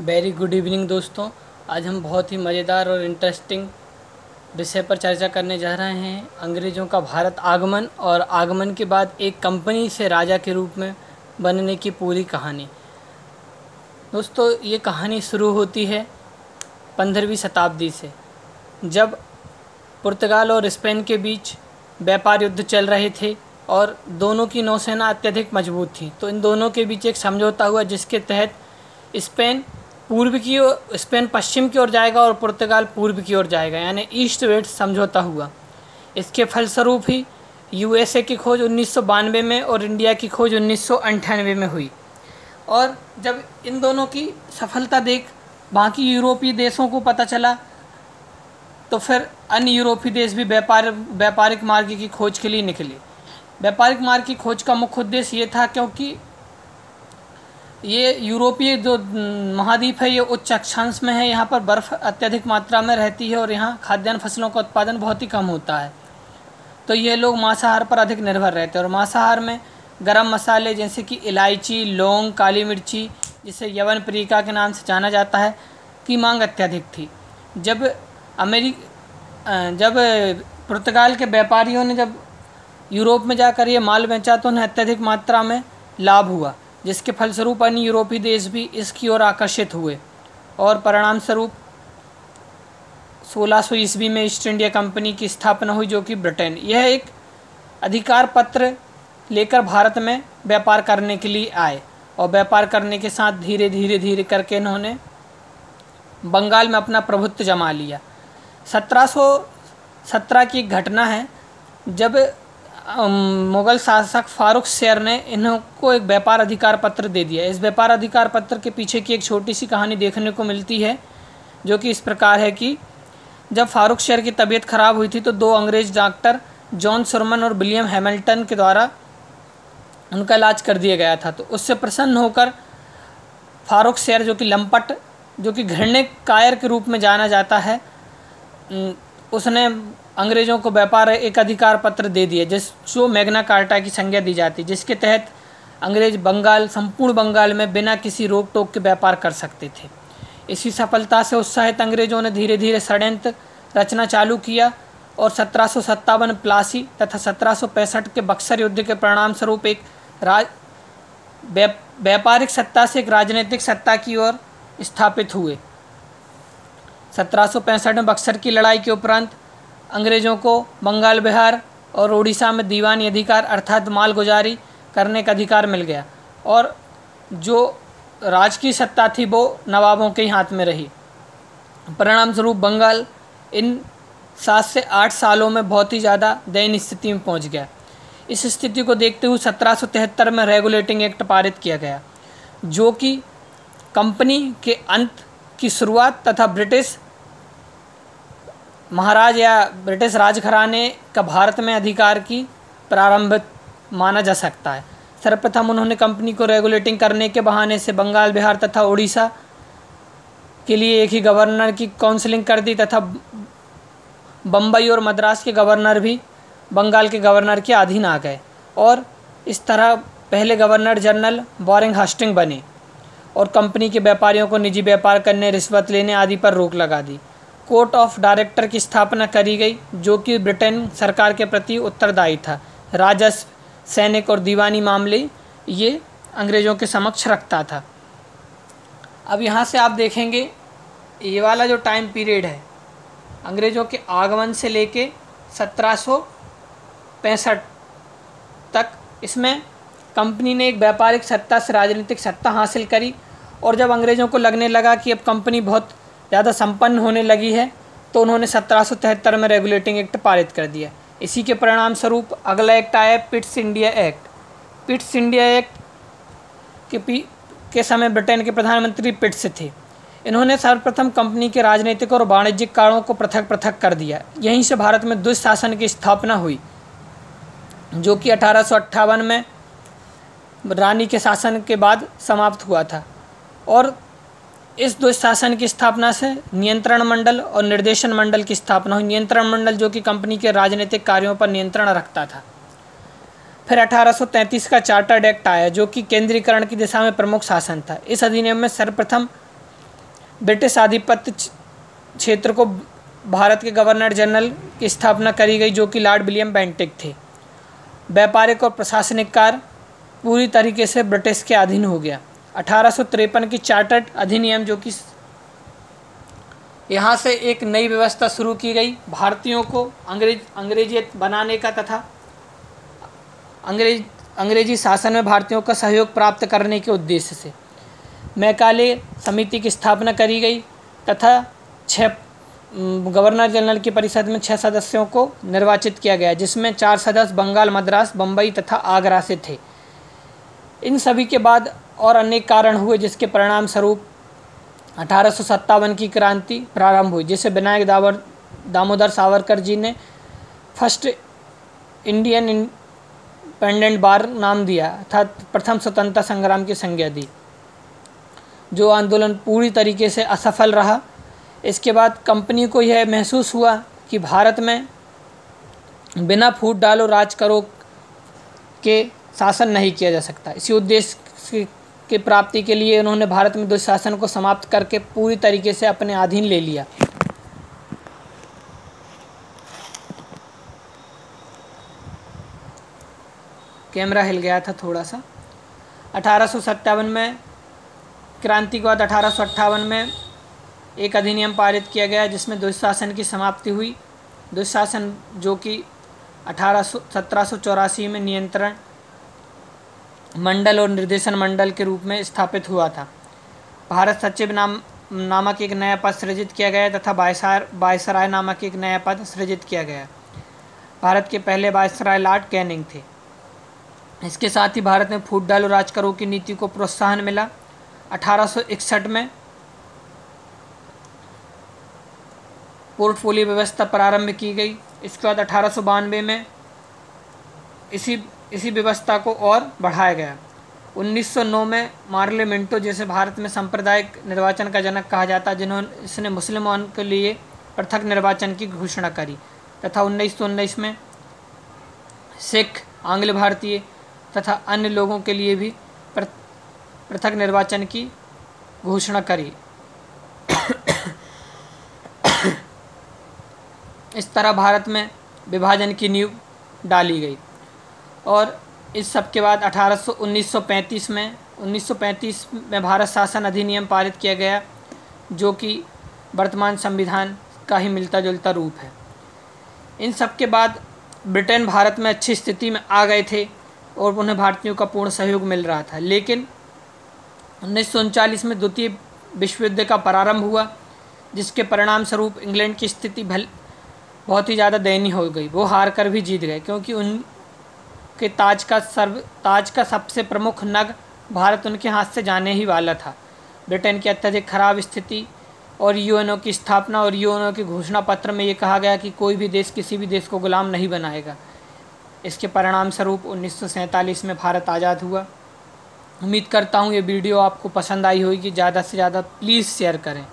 Very good evening दोस्तों। आज हम बहुत ही मज़ेदार और इंटरेस्टिंग विषय पर चर्चा करने जा रहे हैं। अंग्रेज़ों का भारत आगमन और आगमन के बाद एक कंपनी से राजा के रूप में बनने की पूरी कहानी। दोस्तों, ये कहानी शुरू होती है 15वीं शताब्दी से, जब पुर्तगाल और स्पेन के बीच व्यापार युद्ध चल रहे थे और दोनों की नौसेना अत्यधिक मजबूत थी। तो इन दोनों के बीच एक समझौता हुआ जिसके तहत स्पेन पश्चिम की ओर जाएगा और पुर्तगाल पूर्व की ओर जाएगा, यानी ईस्ट वेस्ट समझौता हुआ। इसके फलस्वरूप ही यूएसए की खोज 1992 में और इंडिया की खोज 1998 में हुई। और जब इन दोनों की सफलता देख बाकी यूरोपीय देशों को पता चला, तो फिर अन्य यूरोपीय देश भी व्यापारिक मार्ग की खोज के लिए निकले। व्यापारिक मार्ग की खोज का मुख्य उद्देश्य ये था, क्योंकि ये यूरोपीय जो महाद्वीप है ये उच्च अक्षांश में है, यहाँ पर बर्फ़ अत्यधिक मात्रा में रहती है और यहाँ खाद्यान्न फसलों का उत्पादन बहुत ही कम होता है। तो ये लोग मांसाहार पर अधिक निर्भर रहते हैं और मांसाहार में गरम मसाले जैसे कि इलायची, लौंग, काली मिर्ची, जिसे यवनप्रिका के नाम से जाना जाता है, की मांग अत्यधिक थी। जब पुर्तगाल के व्यापारियों ने जब यूरोप में जाकर ये माल बेचा तो उन्हें अत्यधिक मात्रा में लाभ हुआ, जिसके फलस्वरूप अन्य यूरोपीय देश भी इसकी ओर आकर्षित हुए और परिणाम स्वरूप 1600 ईस्वी में ईस्ट इंडिया कंपनी की स्थापना हुई, जो कि ब्रिटेन यह एक अधिकार पत्र लेकर भारत में व्यापार करने के लिए आए। और व्यापार करने के साथ धीरे धीरे करके इन्होंने बंगाल में अपना प्रभुत्व जमा लिया। 1717 की एक घटना है जब मुग़ल शासक फारूक शेर ने इनको एक व्यापार अधिकार पत्र दे दिया। इस व्यापार अधिकार पत्र के पीछे की एक छोटी सी कहानी देखने को मिलती है, जो कि इस प्रकार है कि जब फारूक शेर की तबीयत ख़राब हुई थी तो दो अंग्रेज़ डॉक्टर जॉन सुरमन और विलियम हैमिल्टन के द्वारा उनका इलाज कर दिया गया था। तो उससे प्रसन्न होकर फारूक शेर, जो कि लंपट, जो कि घृण्य कायर के रूप में जाना जाता है, उसने अंग्रेज़ों को व्यापार एक अधिकार पत्र दे दिया, जो मैग्ना कार्टा की संज्ञा दी जाती, जिसके तहत अंग्रेज़ संपूर्ण बंगाल में बिना किसी रोक टोक के व्यापार कर सकते थे। इसी सफलता से उत्साहित अंग्रेज़ों ने धीरे धीरे षड्यंत्र रचना चालू किया और 1757 प्लासी तथा 1765 के बक्सर युद्ध के परिणाम स्वरूप एक व्यापारिक सत्ता से एक राजनीतिक सत्ता की ओर स्थापित हुए। 1765 में बक्सर की लड़ाई के उपरांत अंग्रेज़ों को बंगाल, बिहार और उड़ीसा में दीवानी अधिकार अर्थात मालगुजारी करने का अधिकार मिल गया और जो राजकीय सत्ता थी वो नवाबों के हाथ में रही। परिणाम स्वरूप बंगाल इन 7 से 8 सालों में बहुत ही ज़्यादा दयनीय स्थिति में पहुंच गया। इस स्थिति को देखते हुए 1773 में रेगुलेटिंग एक्ट पारित किया गया, जो कि कंपनी के अंत की शुरुआत तथा ब्रिटिश महाराज या ब्रिटिश राजघराने का भारत में अधिकार की प्रारंभ माना जा सकता है। सर्वप्रथम उन्होंने कंपनी को रेगुलेटिंग करने के बहाने से बंगाल, बिहार तथा उड़ीसा के लिए एक ही गवर्नर की काउंसिलिंग कर दी तथा बम्बई और मद्रास के गवर्नर भी बंगाल के गवर्नर के अधीन आ गए और इस तरह पहले गवर्नर जनरल वारेन हेस्टिंग्स बने और कंपनी के व्यापारियों को निजी व्यापार करने, रिश्वत लेने आदि पर रोक लगा दी। कोर्ट ऑफ डायरेक्टर की स्थापना करी गई, जो कि ब्रिटेन सरकार के प्रति उत्तरदायी था। राजस्व, सैनिक और दीवानी मामले ये अंग्रेज़ों के समक्ष रखता था। अब यहाँ से आप देखेंगे ये वाला जो टाइम पीरियड है अंग्रेज़ों के आगमन से लेके 1765 तक, इसमें कंपनी ने एक व्यापारिक सत्ता से राजनीतिक सत्ता हासिल करी और जब अंग्रेज़ों को लगने लगा कि अब कंपनी बहुत ज़्यादा संपन्न होने लगी है तो उन्होंने 1773 में रेगुलेटिंग एक्ट पारित कर दिया। इसी के परिणाम स्वरूप अगला एक्ट आया Pitt's India act. Pitt's India act के समय ब्रिटेन के प्रधानमंत्री पिट्स थे। इन्होंने सर्वप्रथम कंपनी के राजनीतिक और वाणिज्यिक कारणों को पृथक पृथक कर दिया। यहीं से भारत में द्विज शासन की स्थापना हुई, जो कि 1858 में रानी के शासन के बाद समाप्त हुआ था और इस द्विज शासन की स्थापना से नियंत्रण मंडल और निर्देशन मंडल की स्थापना हुई। नियंत्रण मंडल जो कि कंपनी के राजनीतिक कार्यों पर नियंत्रण रखता था। फिर 1833 का चार्टर्ड एक्ट आया, जो कि केंद्रीकरण की दिशा में प्रमुख शासन था। इस अधिनियम में सर्वप्रथम ब्रिटिश आधिपत्य क्षेत्र को भारत के गवर्नर जनरल की स्थापना करी गई, जो कि लॉर्ड विलियम बेंटिक थे। व्यापारिक और प्रशासनिक कार्य पूरी तरीके से ब्रिटिश के अधीन हो गया। 1853 की चार्टर्ड अधिनियम, जो कि यहाँ से एक नई व्यवस्था शुरू की गई भारतीयों को अंग्रेजियत बनाने का तथा अंग्रेजी शासन में भारतीयों का सहयोग प्राप्त करने के उद्देश्य से। मैकाले समिति की स्थापना करी गई तथा 6 गवर्नर जनरल की परिषद में 6 सदस्यों को निर्वाचित किया गया, जिसमें 4 सदस्य बंगाल, मद्रास, बम्बई तथा आगरा से थे। इन सभी के बाद और अनेक कारण हुए, जिसके परिणाम स्वरूप 1857 की क्रांति प्रारंभ हुई, जिसे विनायक दामोदर सावरकर जी ने फर्स्ट इंडियन इंडिपेंडेंट वार नाम दिया, अर्थात प्रथम स्वतंत्रता संग्राम की संज्ञा दी, जो आंदोलन पूरी तरीके से असफल रहा। इसके बाद कंपनी को यह महसूस हुआ कि भारत में बिना फूट डालो राज करो के शासन नहीं किया जा सकता। इसी उद्देश्य की प्राप्ति के लिए उन्होंने भारत में दुशासन को समाप्त करके पूरी तरीके से अपने अधीन ले लिया। कैमरा हिल गया था थोड़ा सा। 1857 में क्रांति के बाद 1858 में एक अधिनियम पारित किया गया, जिसमें दुशासन की समाप्ति हुई। दुशासन जो कि 1784 में नियंत्रण मंडल और निर्देशन मंडल के रूप में स्थापित हुआ था। भारत सचिव नामक एक नया पद सृजित किया गया तथा वायसराय नामक एक नया पद सृजित किया गया। भारत के पहले वायसराय लॉर्ड कैनिंग थे। इसके साथ ही भारत में फूट डालो राज करो की नीति को प्रोत्साहन मिला। 1861 में पोर्टफोलियो व्यवस्था प्रारंभ की गई। इसके बाद 1892 में इसी व्यवस्था को और बढ़ाया गया। 1909 में मार्ले मिंटो, जैसे भारत में सांप्रदायिक निर्वाचन का जनक कहा जाता, जिन्होंने इसने मुस्लिमों के लिए पृथक निर्वाचन की घोषणा करी तथा 1919 में सिख, आंग्ल भारतीय तथा अन्य लोगों के लिए भी पृथक निर्वाचन की घोषणा करी। इस तरह भारत में विभाजन की नींव डाली गई। और इस सब के बाद 1935 में भारत शासन अधिनियम पारित किया गया, जो कि वर्तमान संविधान का ही मिलता जुलता रूप है। इन सब के बाद ब्रिटेन भारत में अच्छी स्थिति में आ गए थे और उन्हें भारतीयों का पूर्ण सहयोग मिल रहा था। लेकिन 1939 में द्वितीय विश्व युद्ध का प्रारंभ हुआ, जिसके परिणाम स्वरूप इंग्लैंड की स्थिति बहुत ही ज़्यादा दयनीय हो गई। वो हार कर भी जीत गए, क्योंकि उनके ताज का सबसे प्रमुख नग भारत उनके हाथ से जाने ही वाला था। ब्रिटेन की अत्यधिक खराब स्थिति और यूएनओ की स्थापना और यूएनओ के घोषणा पत्र में ये कहा गया कि कोई भी देश किसी भी देश को गुलाम नहीं बनाएगा। इसके परिणाम स्वरूप 1947 में भारत आज़ाद हुआ। उम्मीद करता हूँ ये वीडियो आपको पसंद आई होगी। ज़्यादा से ज़्यादा प्लीज़ शेयर करें।